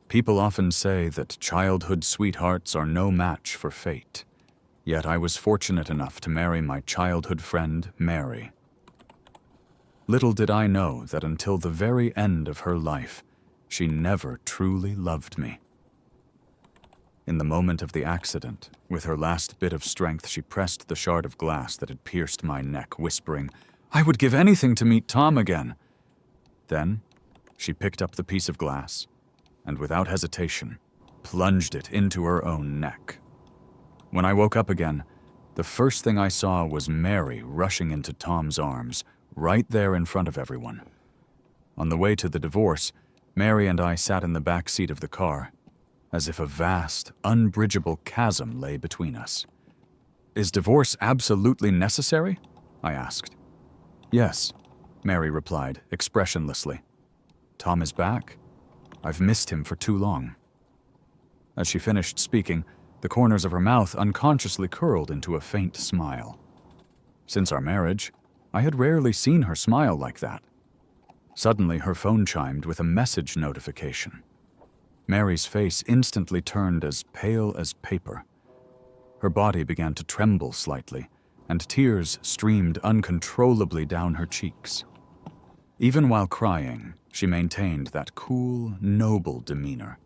People often say that childhood sweethearts are no match for fate. Yet I was fortunate enough to marry my childhood friend, Mary. Little did I know that until the very end of her life, she never truly loved me. In the moment of the accident, with her last bit of strength, she pressed the shard of glass that had pierced my neck, whispering, "I would give anything to meet Tom again." Then, she picked up the piece of glass, and without hesitation, plunged it into her own neck. When I woke up again, the first thing I saw was Mary rushing into Tom's arms, right there in front of everyone. On the way to the divorce, Mary and I sat in the back seat of the car, as if a vast, unbridgeable chasm lay between us. "Is divorce absolutely necessary?" I asked. "Yes," Mary replied, expressionlessly. "Tom is back. I've missed him for too long." As she finished speaking, the corners of her mouth unconsciously curled into a faint smile. Since our marriage, I had rarely seen her smile like that. Suddenly, her phone chimed with a message notification. Mary's face instantly turned as pale as paper. Her body began to tremble slightly, and tears streamed uncontrollably down her cheeks. Even while crying, she maintained that cool, noble demeanor.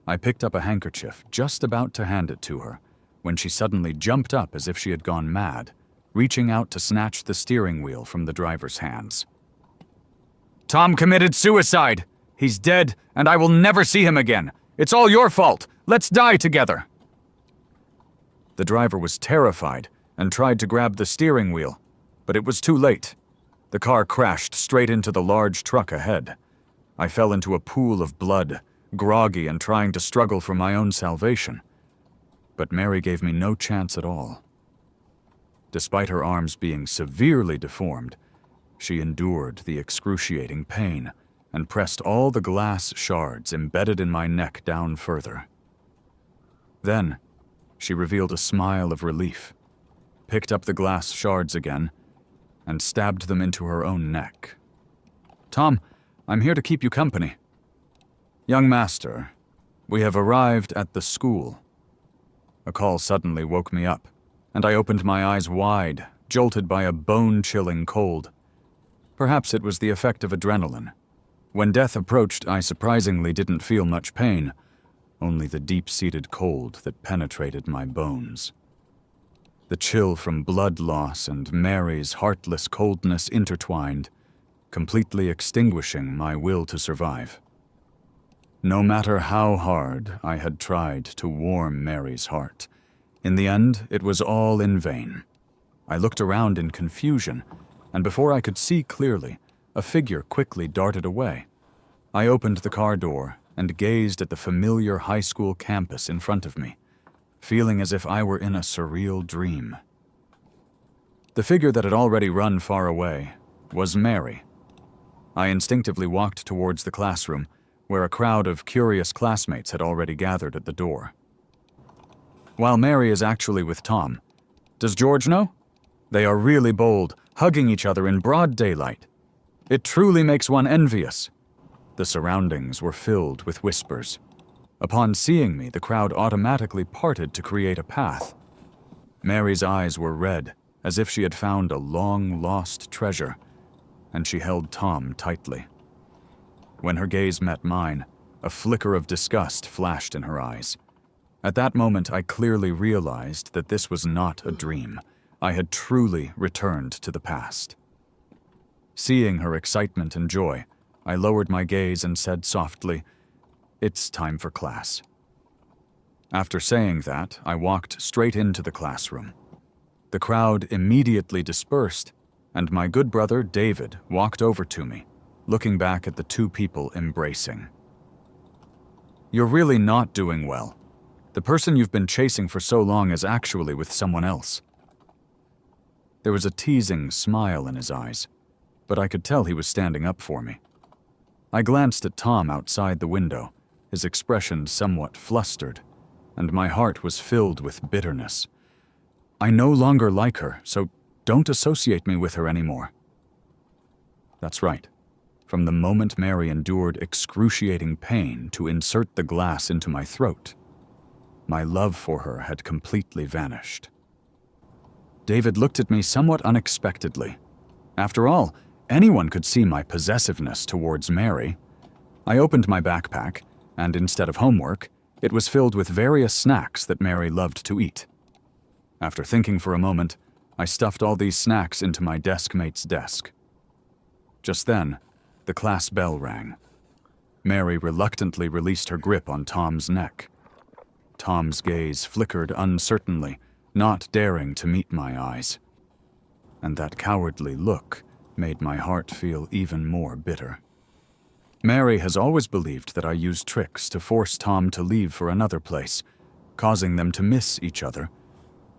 I picked up a handkerchief, just about to hand it to her, when she suddenly jumped up as if she had gone mad, reaching out to snatch the steering wheel from the driver's hands. "Tom committed suicide! He's dead, and I will never see him again! It's all your fault! Let's die together!" The driver was terrified and tried to grab the steering wheel, but it was too late. The car crashed straight into the large truck ahead. I fell into a pool of blood, groggy and trying to struggle for my own salvation. But Mary gave me no chance at all. Despite her arms being severely deformed, she endured the excruciating pain and pressed all the glass shards embedded in my neck down further. Then, she revealed a smile of relief, picked up the glass shards again, and stabbed them into her own neck. "Tom, I'm here to keep you company." "Young master, we have arrived at the school." A call suddenly woke me up, and I opened my eyes wide, jolted by a bone-chilling cold. Perhaps it was the effect of adrenaline. When death approached, I surprisingly didn't feel much pain, only the deep-seated cold that penetrated my bones. The chill from blood loss and Mary's heartless coldness intertwined, completely extinguishing my will to survive. No matter how hard I had tried to warm Mary's heart, in the end, it was all in vain. I looked around in confusion, and before I could see clearly, a figure quickly darted away. I opened the car door and gazed at the familiar high school campus in front of me, feeling as if I were in a surreal dream. The figure that had already run far away was Mary. I instinctively walked towards the classroom, where a crowd of curious classmates had already gathered at the door. While Mary is actually with Tom, does George know? They are really bold, hugging each other in broad daylight. It truly makes one envious. The surroundings were filled with whispers. Upon seeing me, the crowd automatically parted to create a path. Mary's eyes were red, as if she had found a long-lost treasure, and she held Tom tightly. When her gaze met mine, a flicker of disgust flashed in her eyes. At that moment, I clearly realized that this was not a dream. I had truly returned to the past. Seeing her excitement and joy, I lowered my gaze and said softly, "It's time for class." After saying that, I walked straight into the classroom. The crowd immediately dispersed, and my good brother, David, walked over to me, looking back at the two people embracing. "You're really not doing well. The person you've been chasing for so long is actually with someone else." There was a teasing smile in his eyes, but I could tell he was standing up for me. I glanced at Tom outside the window, his expression somewhat flustered, and my heart was filled with bitterness. I no longer like her, so don't associate me with her anymore. That's right. from the moment Mary endured excruciating pain to insert the glass into my throat. My love for her had completely vanished. David looked at me somewhat unexpectedly. After all, anyone could see my possessiveness towards Mary. I opened my backpack, and instead of homework, it was filled with various snacks that Mary loved to eat. After thinking for a moment, I stuffed all these snacks into my desk mate's desk. Just then, the class bell rang. Mary reluctantly released her grip on Tom's neck. Tom's gaze flickered uncertainly, not daring to meet my eyes. And that cowardly look made my heart feel even more bitter. Mary has always believed that I used tricks to force Tom to leave for another place, causing them to miss each other.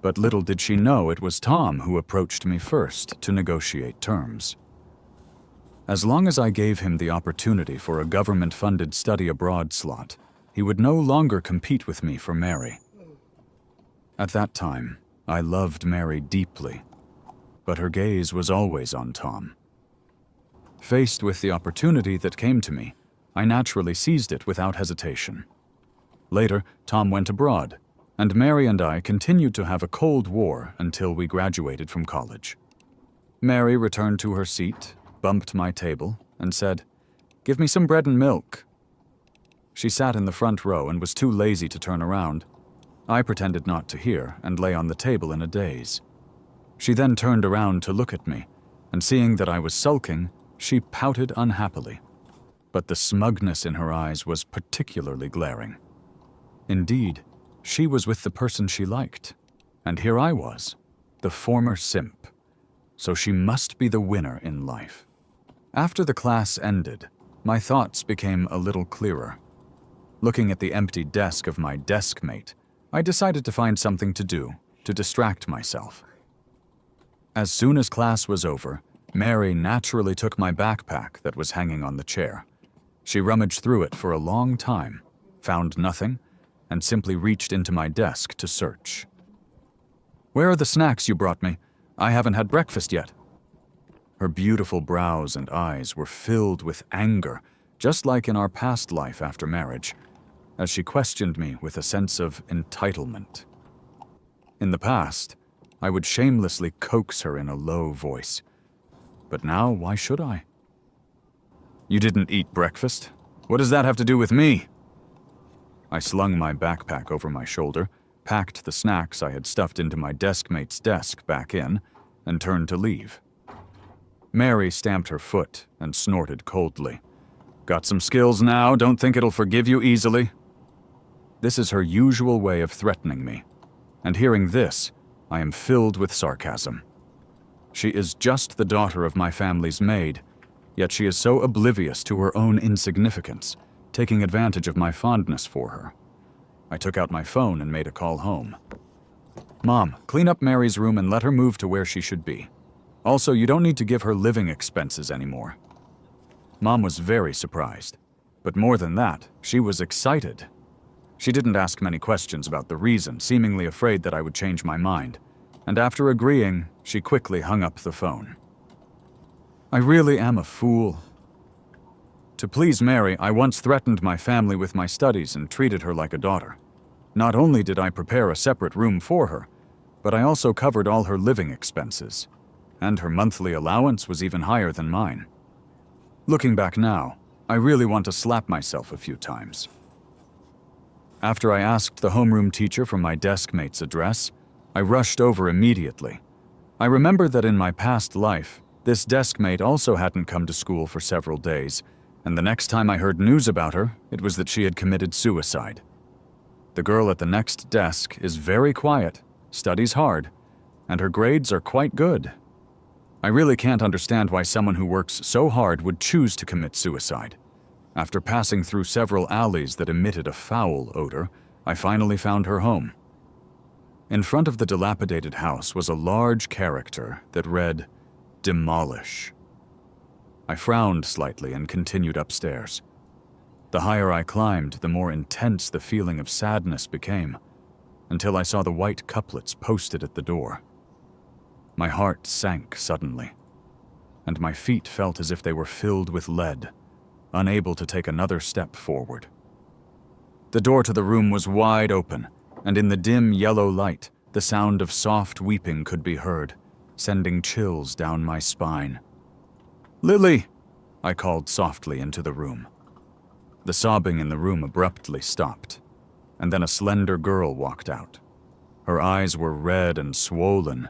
But little did she know it was Tom who approached me first to negotiate terms. As long as I gave him the opportunity for a government-funded study abroad slot, he would no longer compete with me for Mary. At that time, I loved Mary deeply, but her gaze was always on Tom. Faced with the opportunity that came to me, I naturally seized it without hesitation. Later, Tom went abroad, and Mary and I continued to have a cold war until we graduated from college. Mary returned to her seat, bumped my table, and said, "Give me some bread and milk." She sat in the front row and was too lazy to turn around. I pretended not to hear and lay on the table in a daze. She then turned around to look at me, and seeing that I was sulking, she pouted unhappily. But the smugness in her eyes was particularly glaring. Indeed, she was with the person she liked, and here I was, the former simp. So she must be the winner in life. After the class ended, my thoughts became a little clearer. Looking at the empty desk of my desk mate, I decided to find something to do to distract myself. As soon as class was over, Mary naturally took my backpack that was hanging on the chair. She rummaged through it for a long time, found nothing, and simply reached into my desk to search. "Where are the snacks you brought me? I haven't had breakfast yet." Her beautiful brows and eyes were filled with anger, just like in our past life after marriage, as she questioned me with a sense of entitlement. In the past, I would shamelessly coax her in a low voice. But now, why should I? "You didn't eat breakfast? What does that have to do with me?" I slung my backpack over my shoulder, packed the snacks I had stuffed into my desk mate's desk back in, and turned to leave. Mary stamped her foot and snorted coldly. "Got some skills now, don't think it'll forgive you easily." This is her usual way of threatening me, and hearing this, I am filled with sarcasm. She is just the daughter of my family's maid, yet she is so oblivious to her own insignificance, taking advantage of my fondness for her. I took out my phone and made a call home. "Mom, clean up Mary's room and let her move to where she should be. Also, you don't need to give her living expenses anymore." Mom was very surprised, but more than that, she was excited. She didn't ask many questions about the reason, seemingly afraid that I would change my mind, and after agreeing, she quickly hung up the phone. I really am a fool. To please Mary, I once threatened my family with my studies and treated her like a daughter. Not only did I prepare a separate room for her, but I also covered all her living expenses, and her monthly allowance was even higher than mine. Looking back now, I really want to slap myself a few times. After I asked the homeroom teacher for my desk mate's address, I rushed over immediately. I remember that in my past life, this desk mate also hadn't come to school for several days, and the next time I heard news about her, it was that she had committed suicide. The girl at the next desk is very quiet, studies hard, and her grades are quite good. I really can't understand why someone who works so hard would choose to commit suicide. After passing through several alleys that emitted a foul odor, I finally found her home. In front of the dilapidated house was a large character that read, "Demolish." I frowned slightly and continued upstairs. The higher I climbed, the more intense the feeling of sadness became, until I saw the white couplets posted at the door. My heart sank suddenly. and my feet felt as if they were filled with lead, unable to take another step forward. The door to the room was wide open, and in the dim yellow light, the sound of soft weeping could be heard, sending chills down my spine. "Lily!" I called softly into the room. The sobbing in the room abruptly stopped, and then a slender girl walked out. Her eyes were red and swollen,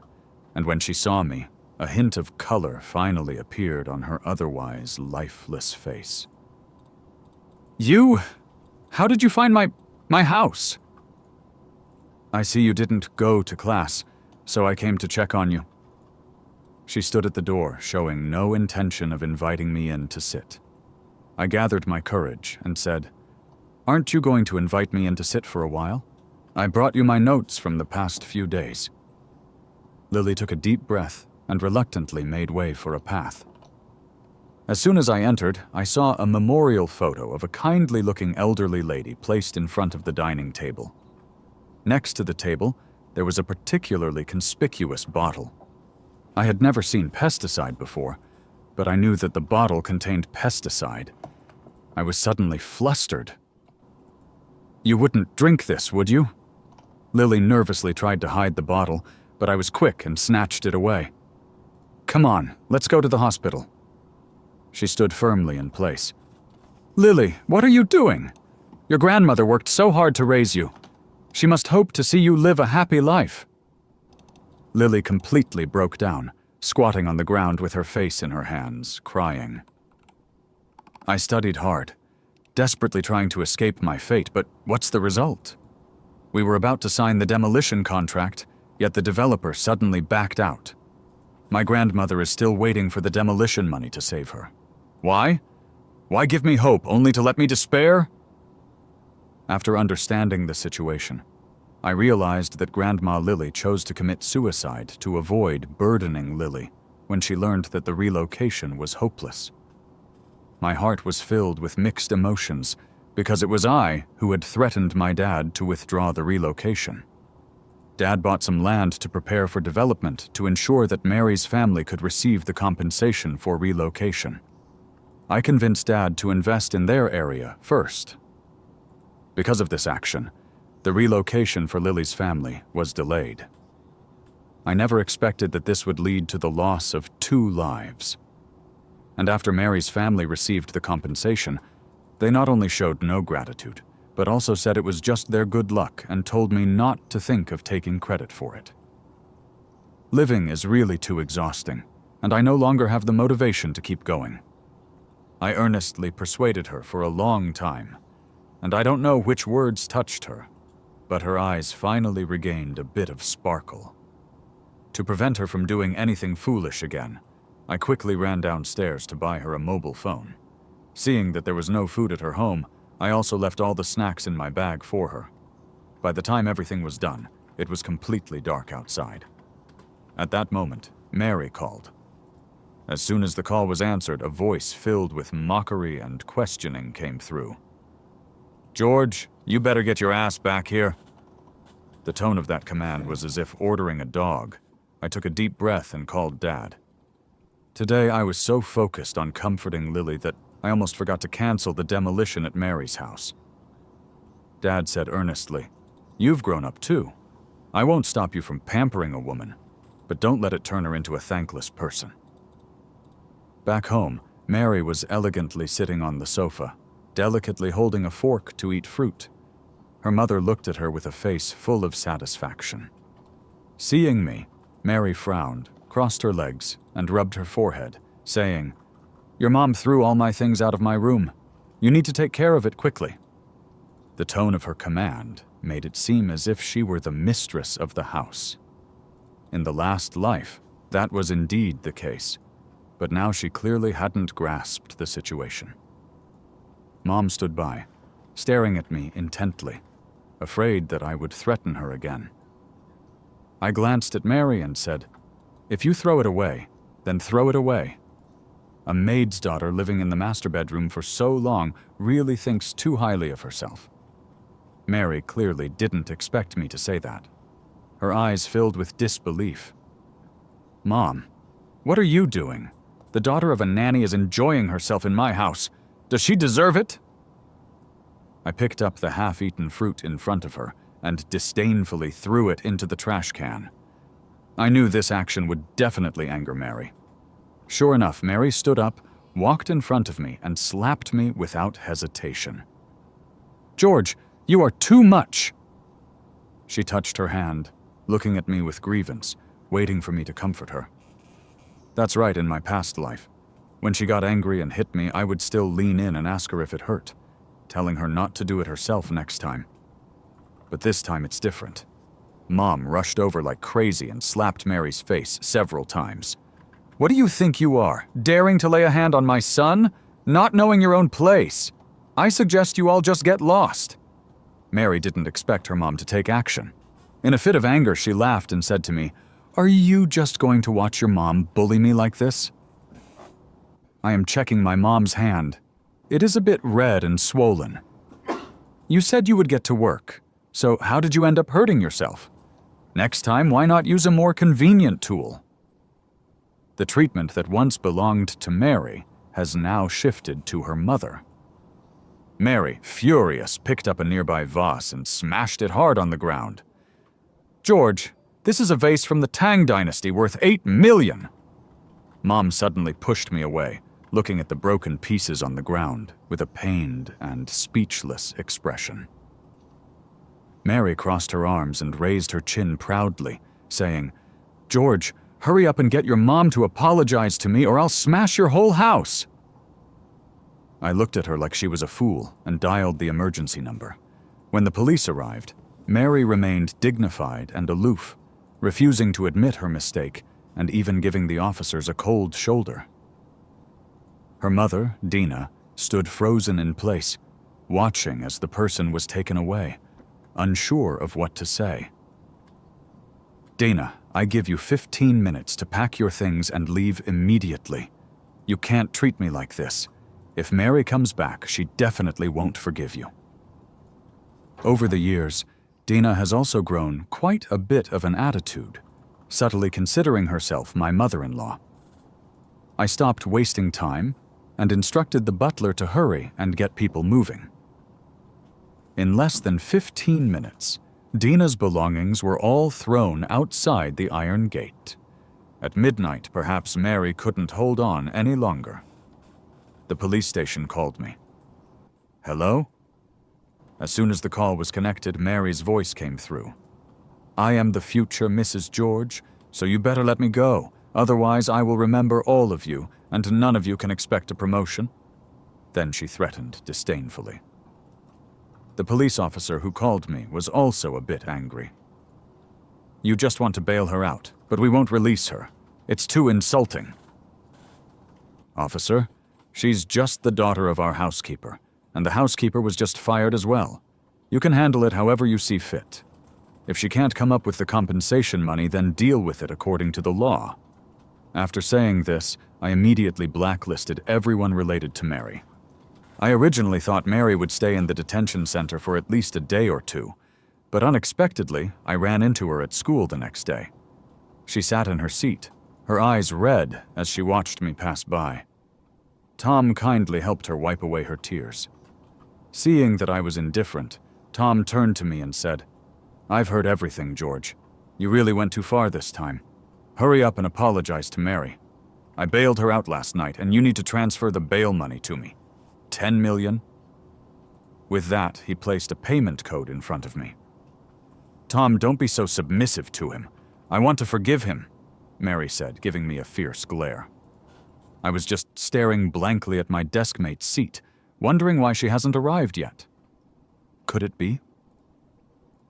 and when she saw me, a hint of color finally appeared on her otherwise lifeless face. "You? How did you find my house?" "I see you didn't go to class, so I came to check on you." She stood at the door, showing no intention of inviting me in to sit. I gathered my courage and said, "Aren't you going to invite me in to sit for a while? I brought you my notes from the past few days." Lily took a deep breath and reluctantly made way for a path. As soon as I entered, I saw a memorial photo of a kindly-looking elderly lady placed in front of the dining table. Next to the table, there was a particularly conspicuous bottle. I had never seen pesticide before, but I knew that the bottle contained pesticide. I was suddenly flustered. "You wouldn't drink this, would you?" Lily nervously tried to hide the bottle, but I was quick and snatched it away. "Come on, let's go to the hospital." She stood firmly in place. "Lily, what are you doing? Your grandmother worked so hard to raise you. She must hope to see you live a happy life." Lily completely broke down, squatting on the ground with her face in her hands, crying. I studied hard, desperately trying to escape my fate, but what's the result? We were about to sign the demolition contract, yet the developer suddenly backed out. My grandmother is still waiting for the demolition money to save her. Why? Why give me hope, only to let me despair? After understanding the situation, I realized that Grandma Lily chose to commit suicide to avoid burdening Lily when she learned that the relocation was hopeless. My heart was filled with mixed emotions because it was I who had threatened my dad to withdraw the relocation. Dad bought some land to prepare for development to ensure that Mary's family could receive the compensation for relocation. I convinced Dad to invest in their area first. Because of this action, the relocation for Lily's family was delayed. I never expected that this would lead to the loss of 2 lives. And after Mary's family received the compensation, they not only showed no gratitude, but also said it was just their good luck and told me not to think of taking credit for it. Living is really too exhausting, and I no longer have the motivation to keep going. I earnestly persuaded her for a long time, and I don't know which words touched her, but her eyes finally regained a bit of sparkle. To prevent her from doing anything foolish again, I quickly ran downstairs to buy her a mobile phone. Seeing that there was no food at her home, I also left all the snacks in my bag for her. By the time everything was done, it was completely dark outside. At that moment, Mary called. As soon as the call was answered, a voice filled with mockery and questioning came through. "George, you better get your ass back here." The tone of that command was as if ordering a dog. I took a deep breath and called Dad. Today I was so focused on comforting Lily that I almost forgot to cancel the demolition at Mary's house. Dad said earnestly, "You've grown up too. I won't stop you from pampering a woman, but don't let it turn her into a thankless person." Back home, Mary was elegantly sitting on the sofa, delicately holding a fork to eat fruit. Her mother looked at her with a face full of satisfaction. Seeing me, Mary frowned, crossed her legs, and rubbed her forehead, saying, "Your mom threw all my things out of my room. You need to take care of it quickly." The tone of her command made it seem as if she were the mistress of the house. In the last life, that was indeed the case, but now she clearly hadn't grasped the situation. Mom stood by, staring at me intently, afraid that I would threaten her again. I glanced at Mary and said, "If you throw it away, then throw it away. A maid's daughter living in the master bedroom for so long really thinks too highly of herself." Mary clearly didn't expect me to say that. Her eyes filled with disbelief. "Mom, what are you doing? The daughter of a nanny is enjoying herself in my house. Does she deserve it?" I picked up the half-eaten fruit in front of her and disdainfully threw it into the trash can. I knew this action would definitely anger Mary. Sure enough, Mary stood up, walked in front of me, and slapped me without hesitation. "George, you are too much!" She touched her hand, looking at me with grievance, waiting for me to comfort her. That's right, in my past life. When she got angry and hit me, I would still lean in and ask her if it hurt, telling her not to do it herself next time. But this time it's different. Mom rushed over like crazy and slapped Mary's face several times. "What do you think you are, daring to lay a hand on my son? Not knowing your own place? I suggest you all just get lost." Mary didn't expect her mom to take action. In a fit of anger, she laughed and said to me, "Are you just going to watch your mom bully me like this?" I am checking my mom's hand. It is a bit red and swollen. "You said you would get to work, so how did you end up hurting yourself? Next time, why not use a more convenient tool?" The treatment that once belonged to Mary has now shifted to her mother. Mary, furious, picked up a nearby vase and smashed it hard on the ground. "George, this is a vase from the Tang Dynasty worth 8 million. Mom suddenly pushed me away, looking at the broken pieces on the ground with a pained and speechless expression. Mary crossed her arms and raised her chin proudly, saying, "George, hurry up and get your mom to apologize to me or I'll smash your whole house." I looked at her like she was a fool and dialed the emergency number. When the police arrived, Mary remained dignified and aloof, refusing to admit her mistake and even giving the officers a cold shoulder. Her mother, Dina, stood frozen in place, watching as the person was taken away, unsure of what to say. "Dina, I give you 15 minutes to pack your things and leave immediately. You can't treat me like this. If Mary comes back, she definitely won't forgive you." Over the years, Dina has also grown quite a bit of an attitude, subtly considering herself my mother-in-law. I stopped wasting time and instructed the butler to hurry and get people moving. In less than 15 minutes, Dina's belongings were all thrown outside the iron gate. At midnight, perhaps Mary couldn't hold on any longer. The police station called me. "Hello?" As soon as the call was connected, Mary's voice came through. "I am the future Mrs. George, so you better let me go. Otherwise, I will remember all of you, and none of you can expect a promotion." Then she threatened disdainfully. The police officer who called me was also a bit angry. "You just want to bail her out, but we won't release her. It's too insulting." "Officer, she's just the daughter of our housekeeper, and the housekeeper was just fired as well. You can handle it however you see fit. If she can't come up with the compensation money, then deal with it according to the law." After saying this, I immediately blacklisted everyone related to Mary. I originally thought Mary would stay in the detention center for at least a day or two, but unexpectedly, I ran into her at school the next day. She sat in her seat, her eyes red as she watched me pass by. Tom kindly helped her wipe away her tears. Seeing that I was indifferent, Tom turned to me and said, "I've heard everything, George. You really went too far this time. Hurry up and apologize to Mary. I bailed her out last night, and you need to transfer the bail money to me. 10 million?" With that, he placed a payment code in front of me. "Tom, don't be so submissive to him. I want to forgive him," Mary said, giving me a fierce glare. I was just staring blankly at my deskmate's seat, wondering why she hasn't arrived yet. Could it be?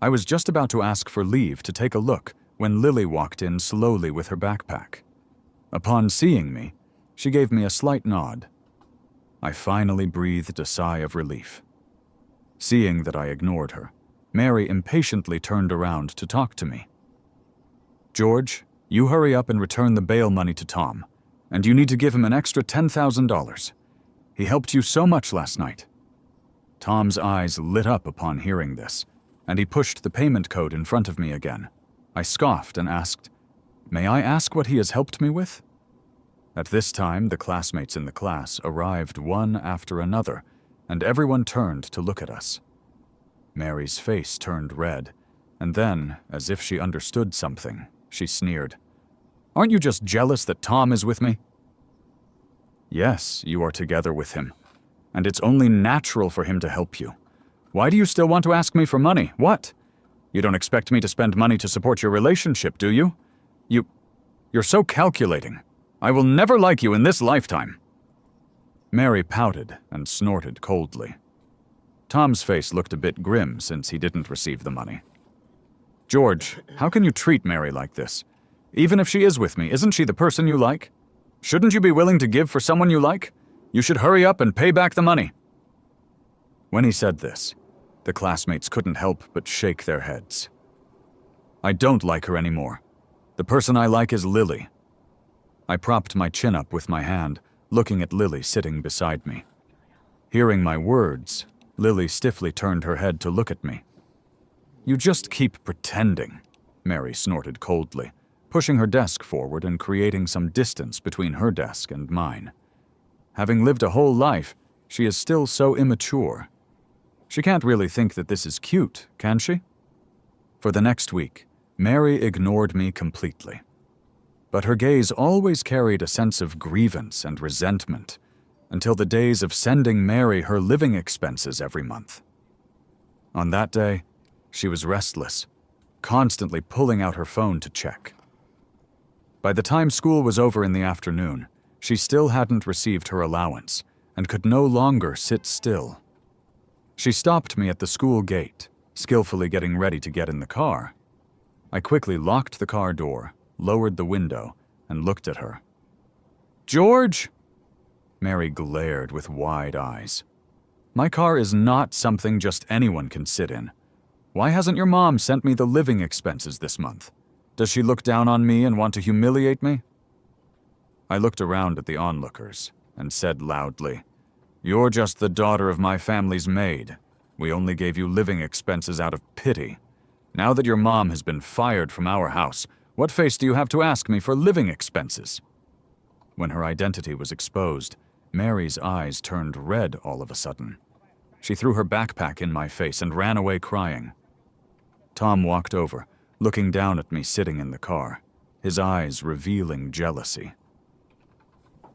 I was just about to ask for leave to take a look when Lily walked in slowly with her backpack. Upon seeing me, she gave me a slight nod. I finally breathed a sigh of relief. Seeing that I ignored her, Mary impatiently turned around to talk to me. "George, you hurry up and return the bail money to Tom, and you need to give him an extra $10,000. He helped you so much last night." Tom's eyes lit up upon hearing this, and he pushed the payment code in front of me again. I scoffed and asked, "May I ask what he has helped me with?" At this time, the classmates in the class arrived one after another, and everyone turned to look at us. Mary's face turned red, and then, as if she understood something, she sneered. "Aren't you just jealous that Tom is with me?" "Yes, you are together with him, and it's only natural for him to help you. Why do you still want to ask me for money? What? You don't expect me to spend money to support your relationship, do you? You're so calculating. I will never like you in this lifetime." Mary pouted and snorted coldly. Tom's face looked a bit grim since he didn't receive the money. "George, how can you treat Mary like this? Even if she is with me, isn't she the person you like? Shouldn't you be willing to give for someone you like? You should hurry up and pay back the money." When he said this, the classmates couldn't help but shake their heads. "I don't like her anymore. The person I like is Lily." I propped my chin up with my hand, looking at Lily sitting beside me. Hearing my words, Lily stiffly turned her head to look at me. "You just keep pretending," Mary snorted coldly, pushing her desk forward and creating some distance between her desk and mine. Having lived a whole life, she is still so immature. She can't really think that this is cute, can she? For the next week, Mary ignored me completely. But her gaze always carried a sense of grievance and resentment, until the days of sending Mary her living expenses every month. On that day, she was restless, constantly pulling out her phone to check. By the time school was over in the afternoon, she still hadn't received her allowance and could no longer sit still. She stopped me at the school gate, skillfully getting ready to get in the car. I quickly locked the car door, lowered the window, and looked at her. "George!" Mary glared with wide eyes. "My car is not something just anyone can sit in. Why hasn't your mom sent me the living expenses this month? Does she look down on me and want to humiliate me?" I looked around at the onlookers and said loudly, "You're just the daughter of my family's maid. We only gave you living expenses out of pity. Now that your mom has been fired from our house, what face do you have to ask me for living expenses?" When her identity was exposed, Mary's eyes turned red all of a sudden. She threw her backpack in my face and ran away crying. Tom walked over, looking down at me sitting in the car, his eyes revealing jealousy.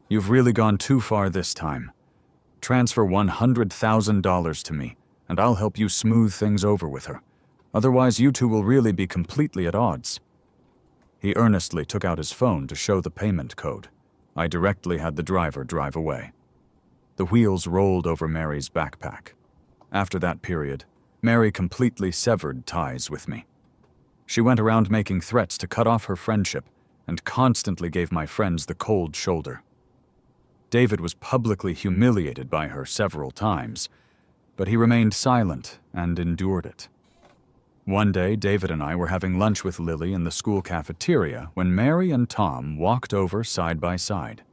"You've really gone too far this time. Transfer $100,000 to me, and I'll help you smooth things over with her. Otherwise, you two will really be completely at odds." He earnestly took out his phone to show the payment code. I directly had the driver drive away. The wheels rolled over Mary's backpack. After that period, Mary completely severed ties with me. She went around making threats to cut off her friendship and constantly gave my friends the cold shoulder. David was publicly humiliated by her several times, but he remained silent and endured it. One day, David and I were having lunch with Lily in the school cafeteria when Mary and Tom walked over side by side.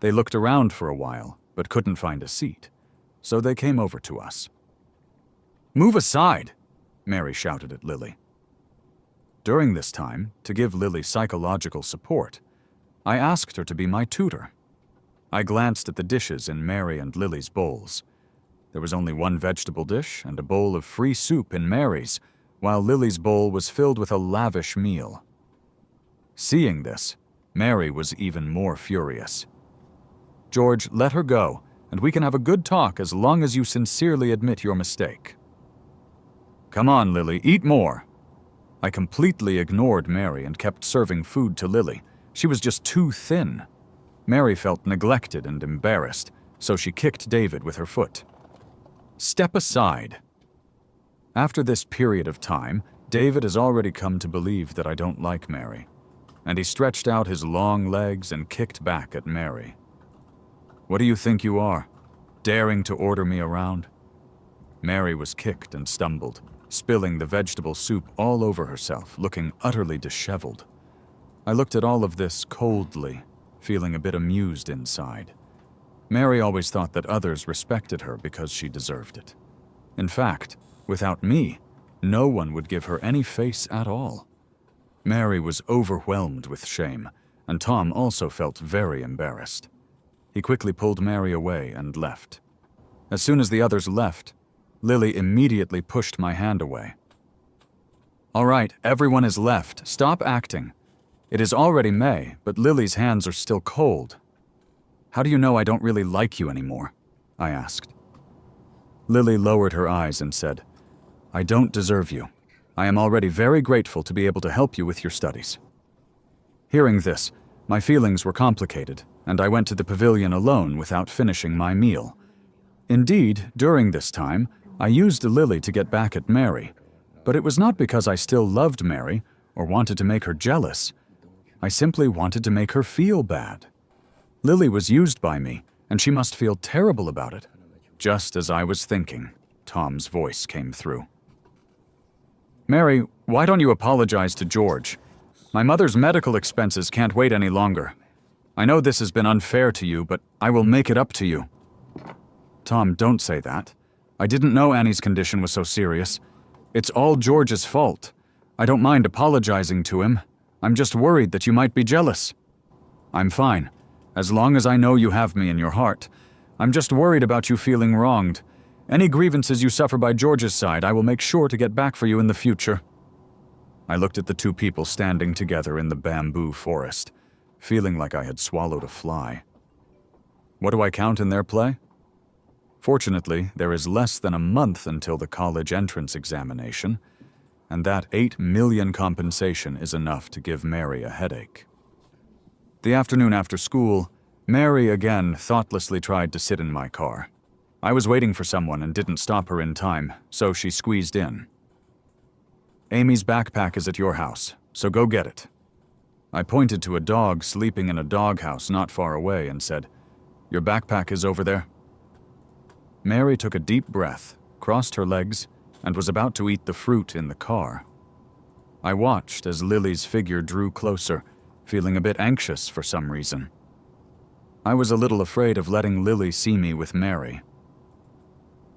They looked around for a while, but couldn't find a seat, so they came over to us. "Move aside!" Mary shouted at Lily. During this time, to give Lily psychological support, I asked her to be my tutor. I glanced at the dishes in Mary and Lily's bowls. There was only one vegetable dish and a bowl of free soup in Mary's, while Lily's bowl was filled with a lavish meal. Seeing this, Mary was even more furious. "George, let her go, and we can have a good talk as long as you sincerely admit your mistake." "Come on, Lily, eat more." I completely ignored Mary and kept serving food to Lily. She was just too thin. Mary felt neglected and embarrassed, so she kicked David with her foot. "Step aside." After this period of time, David has already come to believe that I don't like Mary, and he stretched out his long legs and kicked back at Mary. "What do you think you are, daring to order me around?" Mary was kicked and stumbled, spilling the vegetable soup all over herself, looking utterly disheveled. I looked at all of this coldly, feeling a bit amused inside. Mary always thought that others respected her because she deserved it. In fact, without me, no one would give her any face at all. Mary was overwhelmed with shame, and Tom also felt very embarrassed. He quickly pulled Mary away and left. As soon as the others left, Lily immediately pushed my hand away. "All right, everyone is left. Stop acting. It is already May, but Lily's hands are still cold." "How do you know I don't really like you anymore?" I asked. Lily lowered her eyes and said, "I don't deserve you. I am already very grateful to be able to help you with your studies." Hearing this, my feelings were complicated, and I went to the pavilion alone without finishing my meal. Indeed, during this time, I used Lily to get back at Mary, but it was not because I still loved Mary or wanted to make her jealous. I simply wanted to make her feel bad. Lily was used by me, and she must feel terrible about it. Just as I was thinking, Tom's voice came through. "Mary, why don't you apologize to George? My mother's medical expenses can't wait any longer. I know this has been unfair to you, but I will make it up to you." "Tom, don't say that. I didn't know Annie's condition was so serious. It's all George's fault. I don't mind apologizing to him. I'm just worried that you might be jealous." "I'm fine, as long as I know you have me in your heart. I'm just worried about you feeling wronged. Any grievances you suffer by George's side, I will make sure to get back for you in the future." I looked at the two people standing together in the bamboo forest, feeling like I had swallowed a fly. What do I count in their play? Fortunately, there is less than a month until the college entrance examination, and that $8 million compensation is enough to give Mary a headache. The afternoon after school, Mary again thoughtlessly tried to sit in my car. I was waiting for someone and didn't stop her in time, so she squeezed in. "Amy's backpack is at your house, so go get it." I pointed to a dog sleeping in a doghouse not far away and said, "Your backpack is over there." Mary took a deep breath, crossed her legs, and was about to eat the fruit in the car. I watched as Lily's figure drew closer, feeling a bit anxious for some reason. I was a little afraid of letting Lily see me with Mary.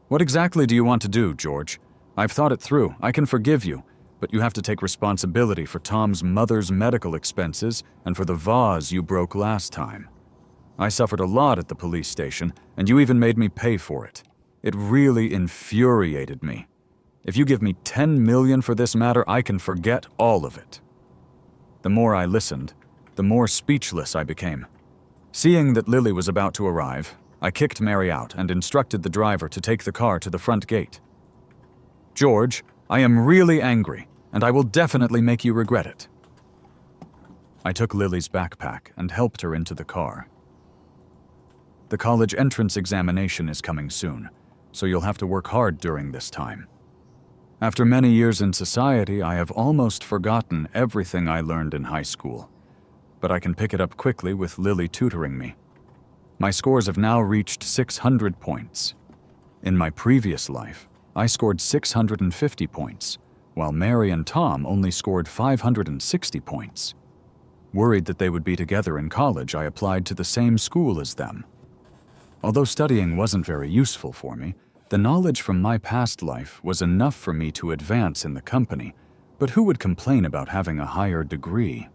"What exactly do you want to do, George? I've thought it through. I can forgive you, but you have to take responsibility for Tom's mother's medical expenses and for the vase you broke last time. I suffered a lot at the police station, and you even made me pay for it. It really infuriated me. If you give me $10 million for this matter, I can forget all of it." The more I listened, the more speechless I became. Seeing that Lily was about to arrive, I kicked Mary out and instructed the driver to take the car to the front gate. "George, I am really angry, and I will definitely make you regret it." I took Lily's backpack and helped her into the car. "The college entrance examination is coming soon, so you'll have to work hard during this time. After many years in society, I have almost forgotten everything I learned in high school, but I can pick it up quickly with Lily tutoring me. My scores have now reached 600 points. In my previous life, I scored 650 points, while Mary and Tom only scored 560 points. Worried that they would be together in college, I applied to the same school as them. Although studying wasn't very useful for me, the knowledge from my past life was enough for me to advance in the company, but who would complain about having a higher degree?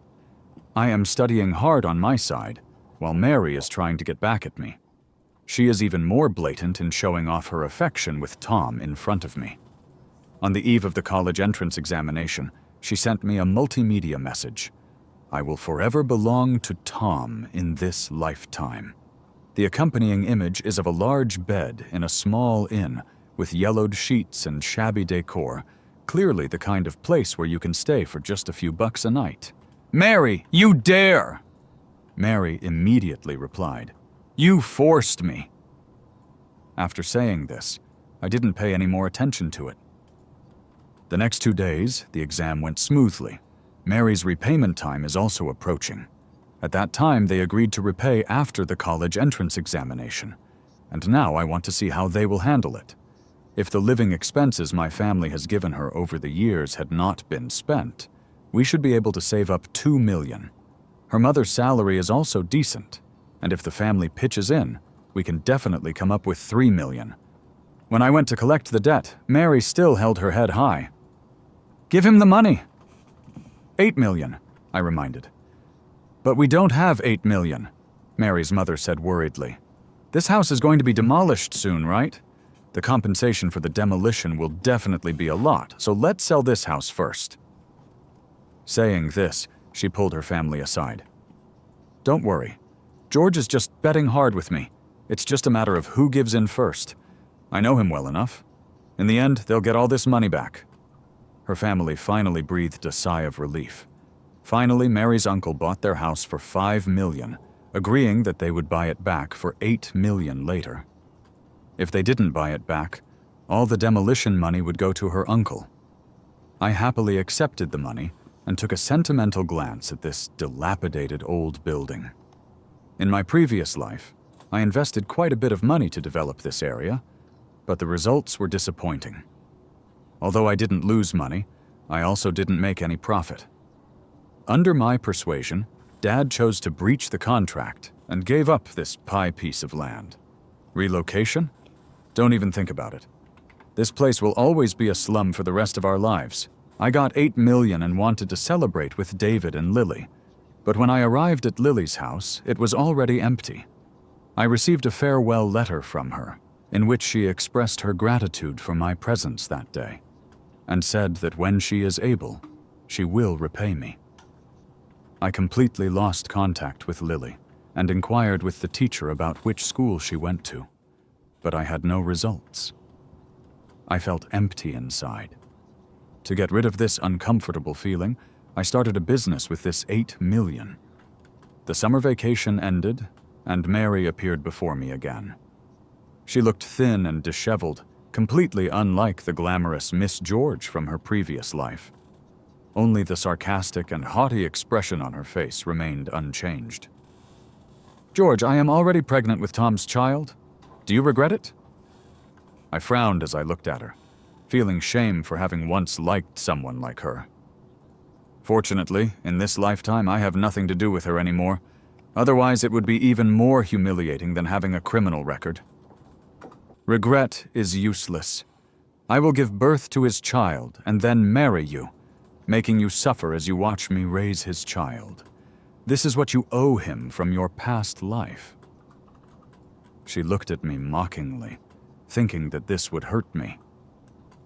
I am studying hard on my side, while Mary is trying to get back at me. She is even more blatant in showing off her affection with Tom in front of me. On the eve of the college entrance examination, she sent me a multimedia message. "I will forever belong to Tom in this lifetime." The accompanying image is of a large bed in a small inn with yellowed sheets and shabby decor, clearly the kind of place where you can stay for just a few bucks a night. "Mary, you dare!" Mary immediately replied, "You forced me." After saying this, I didn't pay any more attention to it. The next 2 days, the exam went smoothly. Mary's repayment time is also approaching. At that time, they agreed to repay after the college entrance examination, and now I want to see how they will handle it. If the living expenses my family has given her over the years had not been spent, we should be able to save up $2 million. Her mother's salary is also decent, and if the family pitches in, we can definitely come up with $3 million. When I went to collect the debt, Mary still held her head high. "Give him the money." $8 million, I reminded. But we don't have 8 million, Mary's mother said worriedly. This house is going to be demolished soon, right? The compensation for the demolition will definitely be a lot, so let's sell this house first. Saying this, she pulled her family aside. Don't worry. George is just betting hard with me. It's just a matter of who gives in first. I know him well enough. In the end, they'll get all this money back. Her family finally breathed a sigh of relief. Finally, Mary's uncle bought their house for $5 million, agreeing that they would buy it back for $8 million later. If they didn't buy it back, all the demolition money would go to her uncle. I happily accepted the money and took a sentimental glance at this dilapidated old building. In my previous life, I invested quite a bit of money to develop this area, but the results were disappointing. Although I didn't lose money, I also didn't make any profit. Under my persuasion, Dad chose to breach the contract and gave up this pie piece of land. Relocation? Don't even think about it. This place will always be a slum for the rest of our lives. I got $8 million and wanted to celebrate with David and Lily, but when I arrived at Lily's house, it was already empty. I received a farewell letter from her, in which she expressed her gratitude for my presence that day, and said that when she is able, she will repay me. I completely lost contact with Lily and inquired with the teacher about which school she went to, but I had no results. I felt empty inside. To get rid of this uncomfortable feeling, I started a business with this $8 million. The summer vacation ended, and Mary appeared before me again. She looked thin and disheveled, completely unlike the glamorous Miss George from her previous life. Only the sarcastic and haughty expression on her face remained unchanged. George, I am already pregnant with Tom's child. Do you regret it? I frowned as I looked at her, feeling shame for having once liked someone like her. Fortunately, in this lifetime, I have nothing to do with her anymore. Otherwise, it would be even more humiliating than having a criminal record. Regret is useless. I will give birth to his child and then marry you, making you suffer as you watch me raise his child. This is what you owe him from your past life. She looked at me mockingly, thinking that this would hurt me.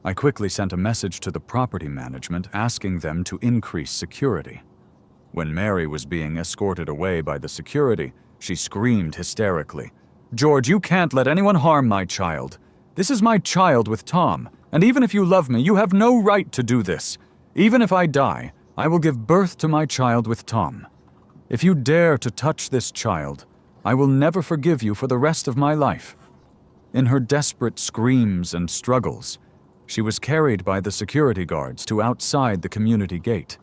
I quickly sent a message to the property management asking them to increase security. When Mary was being escorted away by the security, she screamed hysterically, George, you can't let anyone harm my child. This is my child with Tom, and even if you love me, you have no right to do this. Even if I die, I will give birth to my child with Tom. If you dare to touch this child, I will never forgive you for the rest of my life. In her desperate screams and struggles, she was carried by the security guards to outside the community gate,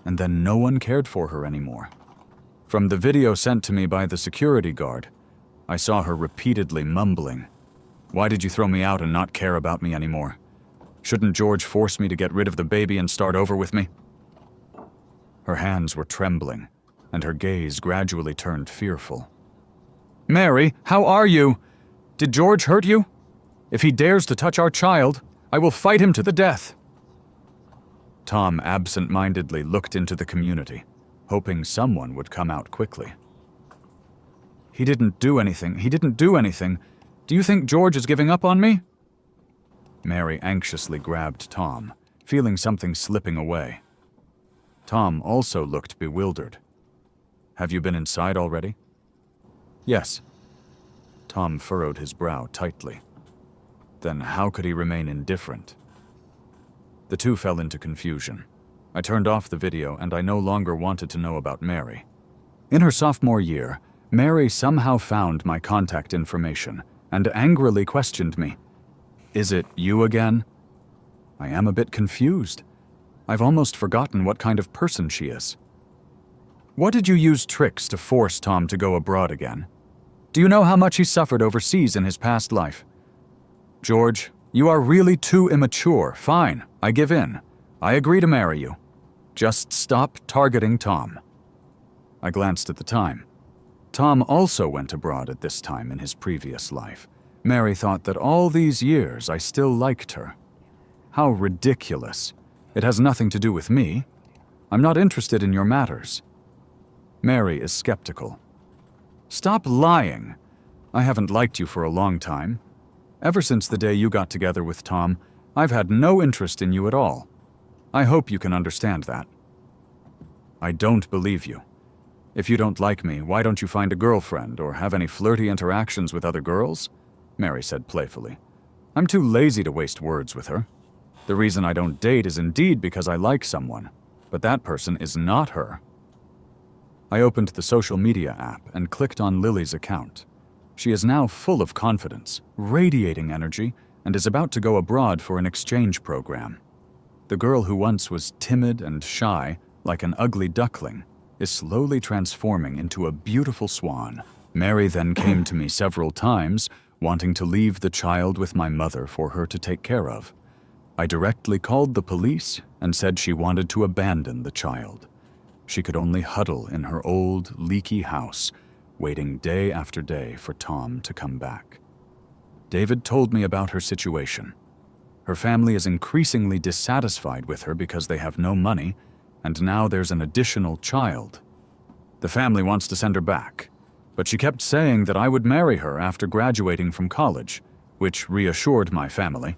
and then no one cared for her anymore. From the video sent to me by the security guard, I saw her repeatedly mumbling, "Why did you throw me out and not care about me anymore? Shouldn't George force me to get rid of the baby and start over with me?" Her hands were trembling, and her gaze gradually turned fearful. Mary, how are you? Did George hurt you? If he dares to touch our child, I will fight him to the death. Tom absent-mindedly looked into the community, hoping someone would come out quickly. He didn't do anything. Do you think George is giving up on me? Mary anxiously grabbed Tom, feeling something slipping away. Tom also looked bewildered. Have you been inside already? Yes. Tom furrowed his brow tightly. Then how could he remain indifferent? The two fell into confusion. I turned off the video and I no longer wanted to know about Mary. In her sophomore year, Mary somehow found my contact information and angrily questioned me. Is it you again? I am a bit confused. I've almost forgotten what kind of person she is. What did you use tricks to force Tom to go abroad again? Do you know how much he suffered overseas in his past life? George, you are really too immature. Fine, I give in. I agree to marry you. Just stop targeting Tom. I glanced at the time. Tom also went abroad at this time in his previous life. Mary thought that all these years I still liked her. How ridiculous. It has nothing to do with me. I'm not interested in your matters. Mary is skeptical. Stop lying. I haven't liked you for a long time. Ever since the day you got together with Tom, I've had no interest in you at all. I hope you can understand that. I don't believe you. If you don't like me, why don't you find a girlfriend or have any flirty interactions with other girls? Mary said playfully. I'm too lazy to waste words with her. The reason I don't date is indeed because I like someone, but that person is not her. I opened the social media app and clicked on Lily's account. She is now full of confidence, radiating energy, and is about to go abroad for an exchange program. The girl who once was timid and shy, like an ugly duckling, is slowly transforming into a beautiful swan. Mary then came to me several times, wanting to leave the child with my mother for her to take care of. I directly called the police and said she wanted to abandon the child. She could only huddle in her old, leaky house, waiting day after day for Tom to come back. David told me about her situation. Her family is increasingly dissatisfied with her because they have no money, and now there's an additional child. The family wants to send her back, but she kept saying that I would marry her after graduating from college, which reassured my family.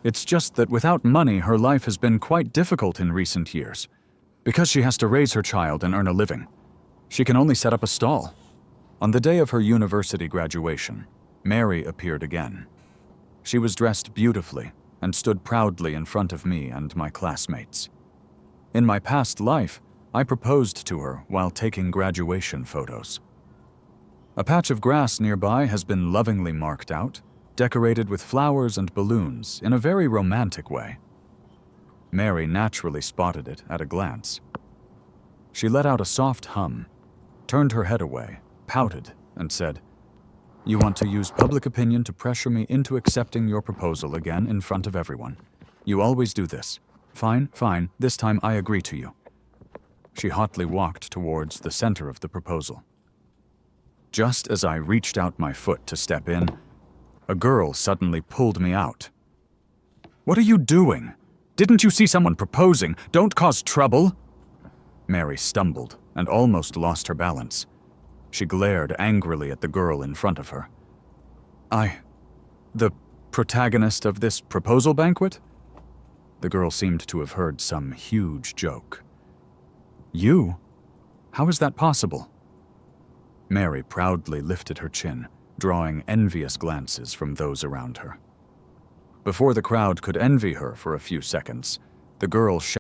It's just that without money, her life has been quite difficult in recent years. Because she has to raise her child and earn a living, she can only set up a stall. On the day of her university graduation, Mary appeared again. She was dressed beautifully and stood proudly in front of me and my classmates. In my past life, I proposed to her while taking graduation photos. A patch of grass nearby has been lovingly marked out, decorated with flowers and balloons in a very romantic way. Mary naturally spotted it at a glance. She let out a soft hum, turned her head away, pouted, and said, "You want to use public opinion to pressure me into accepting your proposal again in front of everyone. You always do this. Fine, fine, this time I agree to you." She hotly walked towards the center of the proposal. Just as I reached out my foot to step in, a girl suddenly pulled me out. "What are you doing? Didn't you see someone proposing? Don't cause trouble!" Mary stumbled and almost lost her balance. She glared angrily at the girl in front of her. The protagonist of this proposal banquet?" The girl seemed to have heard some huge joke. "You? How is that possible?" Mary proudly lifted her chin, drawing envious glances from those around her. Before the crowd could envy her for a few seconds, the girl